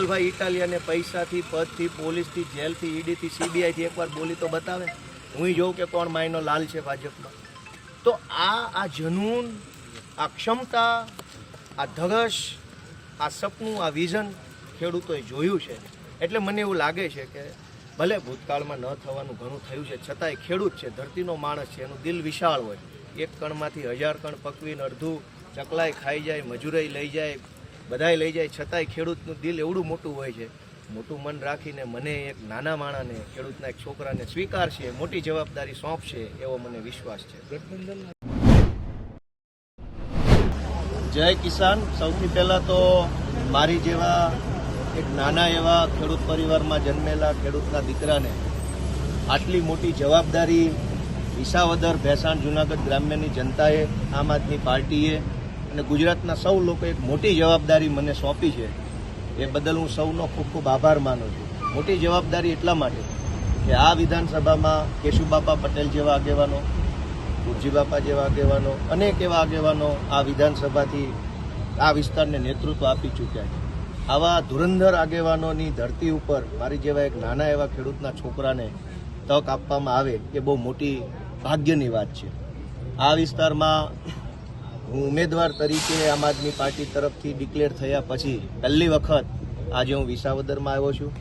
ગોપાલભાઈ ઇટાલિયાને પૈસાથી, પદથી, પોલીસથી, જેલથી, ઈડીથી, સીબીઆઈથી એકવાર બોલી તો બતાવે. હું જોઉં કે કોણ માયનો લાલ છે ભાજપમાં. તો આ જનૂન, આ ક્ષમતા, આ ધગશ, આ સપનું, આ વિઝન ખેડૂતોએ જોયું છે. એટલે મને એવું લાગે છે કે ભલે ભૂતકાળમાં ન થવાનું ઘણું થયું છે, છતાંય ખેડૂત છે, ધરતીનો માણસ છે, એનું દિલ વિશાળ હોય. એક કણમાંથી 1000 કણ પકવીને અડધું ચકલાય ખાઈ જાય, મજૂરાઈ લઈ જાય, બધાય લઈ જાય, છતાંય ખેડૂતનું દિલ એવડું મોટું હોય છે. મોટું મન રાખીને મને એક નાના માણસને, ખેડૂતના એક છોકરાને સ્વીકારશે, મોટી જવાબદારી સોંપશે એવો મને વિશ્વાસ છે. જય કિસાન. સૌથી પહેલાં તો મારી જેવા એક નાના એવા ખેડૂત પરિવારમાં જન્મેલા ખેડૂતના દીકરાને આટલી મોટી જવાબદારી વિસાવદર, ભેસાણ, જૂનાગઢ ગ્રામ્યની જનતાએ, આમ આદમી પાર્ટીએ અને ગુજરાતના સૌ લોકો એક મોટી જવાબદારી મને સોંપી છે. એ બદલ હું સૌનો ખૂબ ખૂબ આભાર માનું છું. મોટી જવાબદારી એટલા માટે કે આ વિધાનસભામાં કેશુબાપા પટેલ જેવા આગેવાનો, ગુરજીબાપા જેવા આગેવાનો, અનેક એવા આગેવાનો આ વિધાનસભાથી આ વિસ્તારને નેતૃત્વ આપી ચૂક્યા છે. આવા ધુરંધર આગેવાનોની ધરતી ઉપર મારી જેવા એક નાના એવા ખેડૂતના છોકરાને તક આપવામાં આવે એ બહુ મોટી ભાગ્યની વાત છે. આ વિસ્તારમાં હું ઉમેદવાર તરીકે આમ આદમી પાર્ટી તરફથી ડિક્લેર થયા પછી પહેલી વખત આજે હું વિસાવદરમાં આવ્યો છું.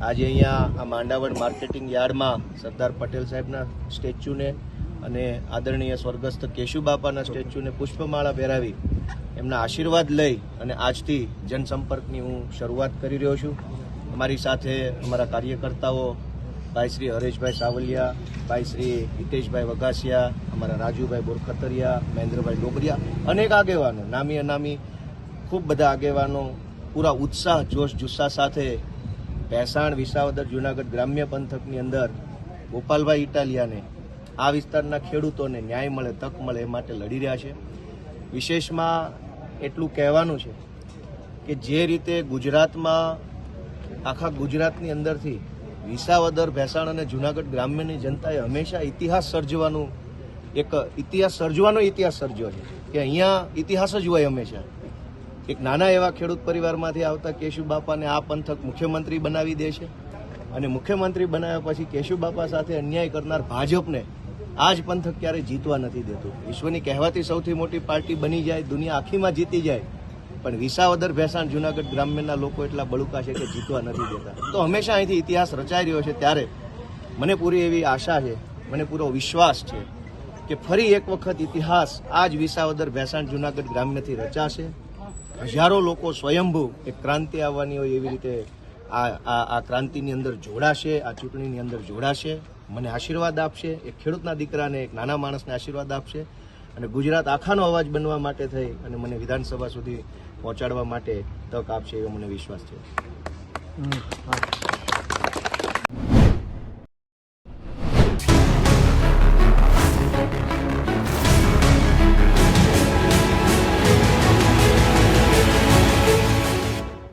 આજે અહીંયા આ માંડાવડ માર્કેટિંગ યાર્ડમાં સરદાર પટેલ સાહેબના સ્ટેચ્યુને અને આદરણીય સ્વર્ગસ્થ કેશુબાપાના સ્ટેચ્યુને પુષ્પમાળા પહેરાવી એમના આશીર્વાદ લઈ અને આજથી જનસંપર્કની હું શરૂઆત કરી રહ્યો છું. અમારી સાથે અમારા કાર્યકર્તાઓ ભાઈ શ્રી હરેશભાઈ સાવલિયા, ભાઈ શ્રી હિતેશભાઈ વઘાસિયા, અમારા રાજુભાઈ બોરખતરિયા, મહેન્દ્રભાઈ ડોબરિયા, અનેક આગેવાનો, નામી અનામી ખૂબ બધા આગેવાનો પૂરા ઉત્સાહ, જોશ જુસ્સા સાથે ભેસાણ, વિસાવદર, જૂનાગઢ ગ્રામ્ય પંથકની અંદર ગોપાલભાઈ ઇટાલિયાને, આ વિસ્તારના ખેડૂતોને ન્યાય મળે, તક મળે એ માટે લડી રહ્યા છે. વિશેષમાં એટલું કહેવાનું છે કે જે રીતે ગુજરાતમાં, આખા ગુજરાતની અંદરથી વિસાવદર, ભેસાણ અને જૂનાગઢ ગ્રામ્યની જનતાએ હંમેશા ઇતિહાસ સર્જવાનો ઇતિહાસ સર્જ્યો છે કે અહીંયા ઇતિહાસ જ હોય હંમેશા. એક નાના એવા ખેડૂત પરિવારમાંથી આવતા કેશુબાપાને આ પંથક મુખ્યમંત્રી બનાવી દે છે અને મુખ્યમંત્રી બનાવ્યા પછી કેશુબાપા સાથે અન્યાય કરનાર ભાજપને આ જ પંથક ક્યારેય જીતવા નથી દેતું. વિશ્વની કહેવાતી સૌથી મોટી પાર્ટી બની જાય, દુનિયા આખીમાં જીતી જાય, પણ વિસાવદર, ભેસાણ, જૂનાગઢ ગ્રામ્યના લોકો એટલા બળુકા છે કે જીતવા નથી દેતા. તો હંમેશા અહીંથી ઇતિહાસ રચાઈ રહ્યો છે. ત્યારે મને પૂરી એવી આશા છે, મને પૂરો વિશ્વાસ છે કે ફરી એક વખત ઇતિહાસ આ જ વિસાવદર, ભેસાણ, જૂનાગઢ ગ્રામ્યથી રચાશે. હજારો લોકો સ્વયંભૂ એક ક્રાંતિ આવવાની હોય એવી રીતે આ ક્રાંતિની અંદર જોડાશે, આ ચૂંટણીની અંદર જોડાશે, મને આશીર્વાદ આપશે, એક ખેડૂતના દીકરાને, એક નાના માણસને આશીર્વાદ આપશે અને ગુજરાત આખાનો અવાજ બનવા માટે થઈ અને મને વિધાનસભા સુધી પહોંચાડવા માટે તક આપશે એવો મને વિશ્વાસ છે.